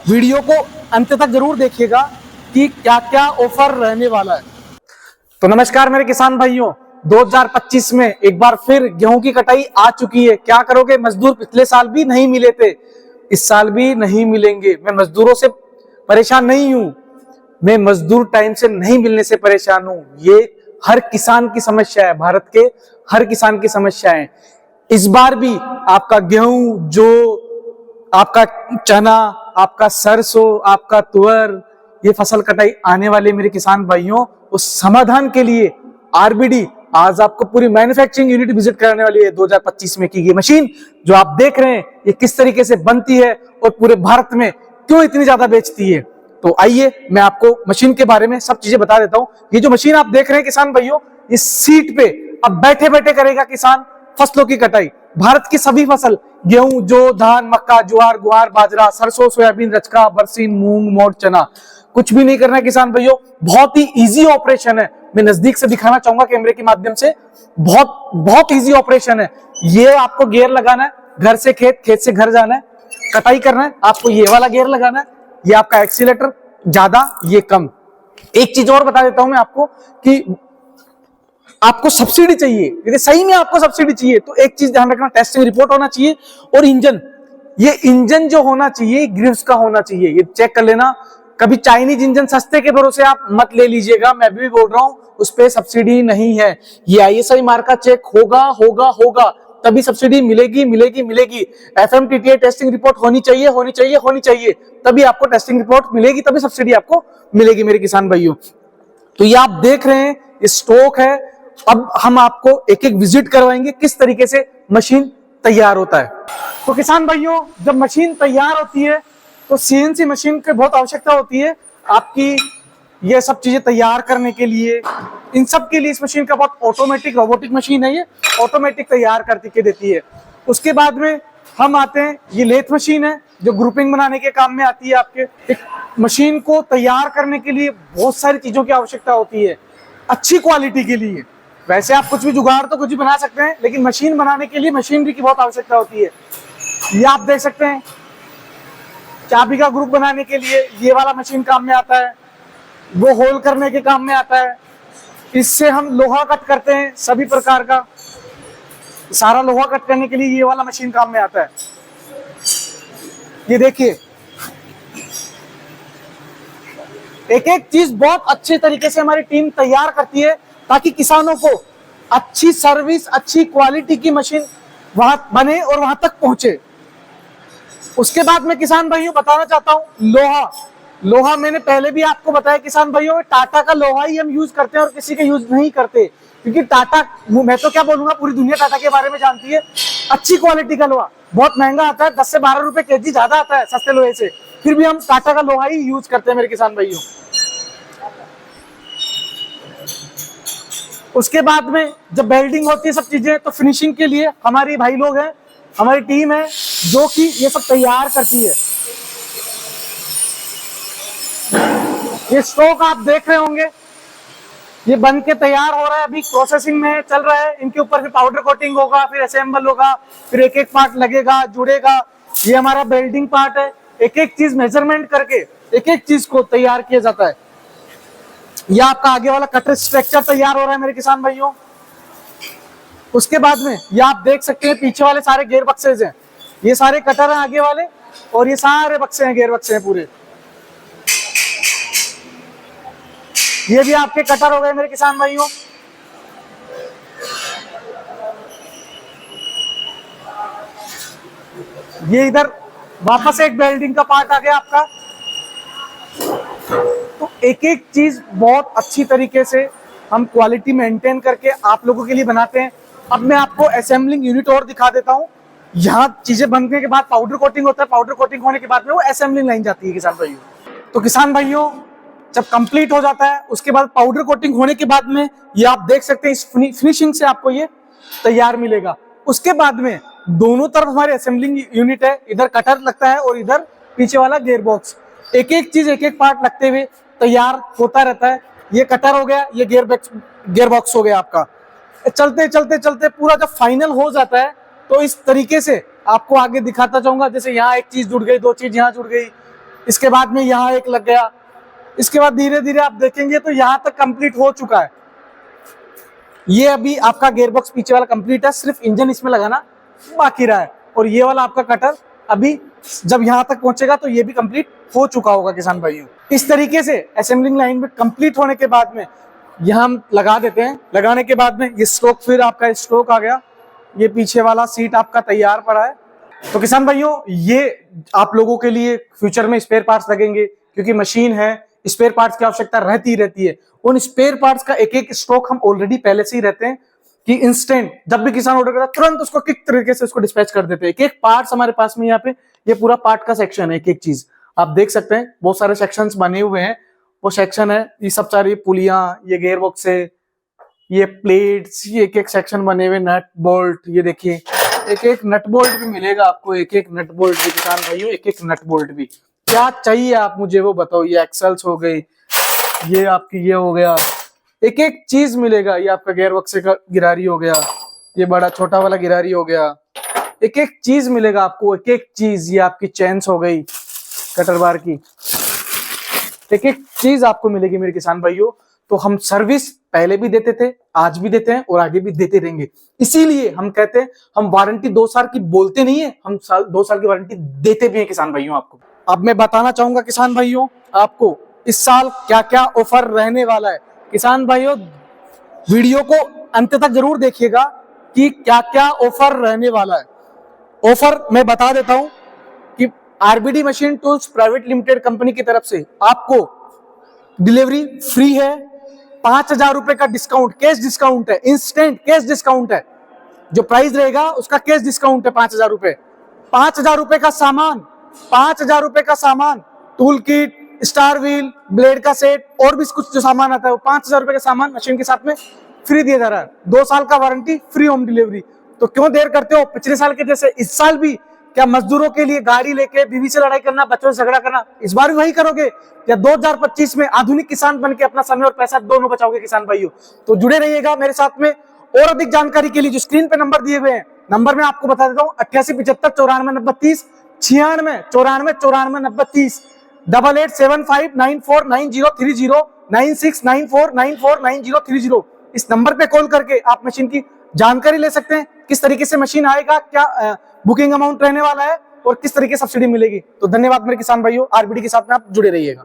Video को अंत तक जरूर देखिएगा कि क्या क्या ऑफर रहने वाला है। तो नमस्कार मेरे किसान भाइयों, 2025 में एक बार फिर गेहूं की कटाई आ चुकी है। क्या करोगे? मजदूर पिछले साल भी नहीं मिले थे, इस साल भी नहीं मिलेंगे। मैं मजदूरों से परेशान नहीं हूं, मैं मजदूर टाइम से नहीं मिलने से परेशान हूं। ये हर किसान की समस्या है, भारत के हर किसान की समस्या है। इस बार भी आपका गेहूं, जो आपका चना, आपका सरसों, आपका तुअर, ये फसल कटाई आने वाले मेरे किसान भाइयों, उस समाधान के लिए आरबीडी आज आपको पूरी मैन्युफैक्चरिंग यूनिट विजिट कराने वाली है 2025 में। की ये मशीन जो आप देख रहे हैं ये किस तरीके से बनती है और पूरे भारत में क्यों इतनी ज्यादा बेचती है। तो आइए मैं आपको मशीन के बारे में सब चीजें बता देता हूं। ये जो मशीन आप देख रहे हैं किसान भाइयों, इस सीट पे अब बैठे बैठे करेगा किसान फसलों की कटाई। भारत की सभी फसल, गेहूं, जौ, धान, मक्का, ज्वार, ग्वार, बाजरा, सरसों, सोयाबीन, रचका, बरसीन, मूंग, मोठ, चना, कुछ भी नहीं करना है किसान भाइयों। बहुत ही इजी ऑपरेशन है। मैं नजदीक से दिखाना चाहूंगा कैमरे के माध्यम से। बहुत इजी ऑपरेशन है। ये आपको गियर लगाना है, घर से खेत, खेत से घर जाना है, कटाई करना है, आपको ये वाला गियर लगाना है। ये आपका एक्सीलेटर ज्यादा, ये कम। एक चीज और बता देता हूं मैं आपको कि आपको सब्सिडी चाहिए, यदि सही में आपको सब्सिडी चाहिए तो एक चीज ध्यान रखना, टेस्टिंग रिपोर्ट होना चाहिए। और इंजन, ये इंजन जो होना चाहिए ग्रीव्स का होना चाहिए, ये चेक कर लेना। कभी चाइनीज इंजन सस्ते के भरोसे आप मत ले लीजिएगा, मैं भी बोल रहा हूं, उस पर सब्सिडी नहीं है। ये आईएसआई मार्क का चेक होगा तभी सब्सिडी मिलेगी। एफएमटीटीए टेस्टिंग रिपोर्ट होनी चाहिए, तभी आपको टेस्टिंग रिपोर्ट मिलेगी, तभी सब्सिडी आपको मिलेगी मेरे किसान भाइयों। तो ये आप देख रहे हैं, ये स्टॉक है। अब हम आपको एक एक विजिट करवाएंगे किस तरीके से मशीन तैयार होता है। तो किसान भाइयों, जब मशीन तैयार होती है तो सीएनसी मशीन की बहुत आवश्यकता होती है आपकी ये सब चीजें तैयार करने के लिए। इन सब के लिए इस मशीन का बहुत ऑटोमेटिक रोबोटिक मशीन है, ये ऑटोमेटिक तैयार करके देती है। उसके बाद में हम आते हैं, ये लेथ मशीन है जो ग्रुपिंग बनाने के काम में आती है। आपके एक मशीन को तैयार करने के लिए बहुत सारी चीजों की आवश्यकता होती है अच्छी क्वालिटी के लिए। वैसे आप कुछ भी जुगाड़ तो कुछ भी बना सकते हैं, लेकिन मशीन बनाने के लिए मशीनरी की बहुत आवश्यकता होती है। ये आप देख सकते हैं, चाबी का ग्रुप बनाने के लिए ये वाला मशीन काम में आता है, वो होल करने के काम में आता है। इससे हम लोहा कट करते हैं, सभी प्रकार का सारा लोहा कट करने के लिए ये वाला मशीन काम में आता है। ये देखिए, एक एक चीज बहुत अच्छे तरीके से हमारी टीम तैयार करती है ताकि किसानों को अच्छी सर्विस, अच्छी क्वालिटी की मशीन वहां बने और वहां तक पहुंचे। उसके बाद मैं किसान भाइयों बताना चाहता हूं लोहा मैंने पहले भी आपको बताया किसान भाइयों, टाटा का लोहा ही हम यूज करते हैं और किसी का यूज नहीं करते, क्योंकि टाटा, मैं तो क्या बोलूंगा, पूरी दुनिया टाटा के बारे में जानती है। अच्छी क्वालिटी का लोहा बहुत महंगा आता है, 10 से 12 रुपए केजी ज्यादा आता है सस्ते लोहे से, फिर भी हम टाटा का लोहा ही यूज करते हैं मेरे किसान भाइयों। उसके बाद में जब वेल्डिंग होती है सब चीजें, तो फिनिशिंग के लिए हमारी भाई लोग हैं, हमारी टीम है जो कि ये सब तैयार करती है। ये स्टॉक आप देख रहे होंगे, ये बन के तैयार हो रहा है, अभी प्रोसेसिंग में चल रहा है। इनके ऊपर फिर पाउडर कोटिंग होगा, फिर असेंबल होगा, फिर एक एक पार्ट लगेगा, जुड़ेगा। ये हमारा वेल्डिंग पार्ट है। एक एक चीज मेजरमेंट करके एक एक चीज को तैयार किया जाता है। यह आपका आगे वाला कटर स्ट्रक्चर तैयार हो रहा है मेरे किसान भाइयों। उसके बाद में ये आप देख सकते हैं, पीछे वाले सारे गेयर बक्सेज हैं, ये सारे कटर हैं आगे वाले, और ये सारे बक्से हैं, गेयर बक्से हैं पूरे। ये भी आपके कटर हो गए मेरे किसान भाइयों। ये इधर वापस एक वेल्डिंग का पार्ट आ गया आपका। तो एक एक चीज बहुत अच्छी तरीके से हम क्वालिटी मेंटेन करके आप लोगों के लिए बनाते हैं। अब मैं आपको असेंबलिंग यूनिट और दिखा देता हूं। यहाँ चीजें बनने के बाद पाउडर कोटिंग होता है, पाउडर कोटिंग होने के बाद में वो असेंबलिंग लाइन जाती है किसान भाइयों। तो किसान भाइयों, जब कंप्लीट हो जाता है उसके बाद पाउडर कोटिंग होने के बाद में ये आप देख सकते हैं, इस फिनिशिंग से आपको ये तैयार मिलेगा। उसके बाद में दोनों तरफ हमारे असेंबलिंग यूनिट है, इधर कटर लगता है और इधर पीछे वाला गियर बॉक्स। एक एक चीज, एक एक पार्ट लगते हुए तैयार होता रहता है। ये कटर हो गया, ये गियर बॉक्स हो गया आपका। चलते चलते चलते पूरा जब फाइनल हो जाता है तो इस तरीके से आपको आगे दिखाता जाऊंगा। जैसे यहाँ एक चीज जुड़ गई, दो चीज यहाँ जुड़ गई, इसके बाद में यहाँ एक लग गया। इसके बाद धीरे धीरे आप देखेंगे तो यहाँ तक कंप्लीट हो चुका है। ये अभी आपका गियरबॉक्स पीछे वाला कंप्लीट है, सिर्फ इंजन इसमें लगाना बाकी रहा है। और ये वाला आपका कटर अभी जब यहाँ तक पहुंचेगा तो ये भी कंप्लीट हो चुका होगा किसान भाइयों। इस तरीके से असेंबलिंग लाइन में कंप्लीट होने के बाद में यहाँ हम लगा देते हैं। लगाने के बाद में ये स्ट्रोक, फिर आपका स्ट्रोक आ गया, ये पीछे वाला सीट आपका तैयार पड़ा है। तो किसान भाइयों, ये आप लोगों के लिए फ्यूचर में स्पेयर पार्ट्स लगेंगे, क्योंकि मशीन है, स्पेयर पार्ट्स की आवश्यकता रहती है। उन स्पेयर पार्ट्स का एक एक स्टॉक हम ऑलरेडी पहले से ही रहते हैं कि इंस्टेंट जब भी किसान ऑर्डर करता है तुरंत उसको किक तरीके से उसको डिस्पैच कर देते हैं। एक एक पार्ट्स हमारे पास में यहाँ पे ये पूरा पार्ट का सेक्शन है। एक एक चीज आप देख सकते हैं, बहुत सारे सेक्शंस बने हुए हैं। वो सेक्शन है, ये सब सारी पुलियां, ये गेयर बॉक्स है, ये प्लेट्स, ये एक एक सेक्शन बने हुए, नट बोल्ट, ये देखिए एक एक नट बोल्ट भी मिलेगा आपको, एक एक नट बोल्ट भी किसान भाइयों, एक एक नट बोल्ट भी। क्या चाहिए आप मुझे वो बताओ। ये एक्सल्स हो गई, ये आपकी ये हो गया, एक एक चीज मिलेगा। ये आपका गियर बॉक्स का गिरारी हो गया, ये बड़ा छोटा वाला गिरारी हो गया, एक एक चीज मिलेगा आपको, एक एक चीज। ये आपकी चेन्स हो गई कटर बार की, एक एक चीज आपको मिलेगी मेरे किसान भाइयों। तो हम सर्विस पहले भी देते थे, आज भी देते हैं और आगे भी देते रहेंगे। इसीलिए हम कहते हैं, हम वारंटी 2 साल की बोलते नहीं है, हम 2 साल की वारंटी देते भी हैं किसान भाइयों आपको। अब मैं बताना चाहूंगा किसान भाइयों आपको इस साल क्या क्या ऑफर रहने वाला है। किसान भाइयों, वीडियो को अंत तक जरूर देखिएगा कि क्या क्या ऑफर रहने वाला है। ऑफर मैं बता देता हूं कि RBD machine tools private limited company की तरफ से आपको डिलीवरी फ्री है। 5,000 रुपए का डिस्काउंट, कैश डिस्काउंट है, इंस्टेंट कैश डिस्काउंट है। जो प्राइस रहेगा उसका कैश डिस्काउंट है 5,000 रुपए। 5,000 रुपए का सामान, 5,000 रुपए का सामान, tool kit, star wheel, blade का सेट और भी कुछ जो सामान आता है वो 5,000 रुपए का सामान मशीन के साथ में फ्री दिया जा रहा है। 2 साल का वारंटी, फ्री होम डिलीवरी। तो क्यों देर करते हो, पिछले साल के जैसे इस साल भी क्या मजदूरों के लिए गाड़ी लेके बीवी से लड़ाई करना, बच्चों से झगड़ा करना, इस बार भी वही करोगे या 2025 में आधुनिक किसान बन के अपना समय और पैसा दोनों बचाओगे किसान भाइयों। तो जुड़े रहिएगा मेरे साथ में। और अधिक जानकारी के लिए जो स्क्रीन पे नंबर दिए हुए हैं, नंबर में आपको बता देता हूँ 8875 94 90 30, 96 94 90 30, 8875949030, 9694949030। इस नंबर पे कॉल करके आप मशीन की जानकारी ले सकते हैं, किस तरीके से मशीन आएगा, क्या बुकिंग अमाउंट रहने वाला है और किस तरीके से सब्सिडी मिलेगी। तो धन्यवाद मेरे किसान भाइयों, आरबीडी के साथ में आप जुड़े रहिएगा।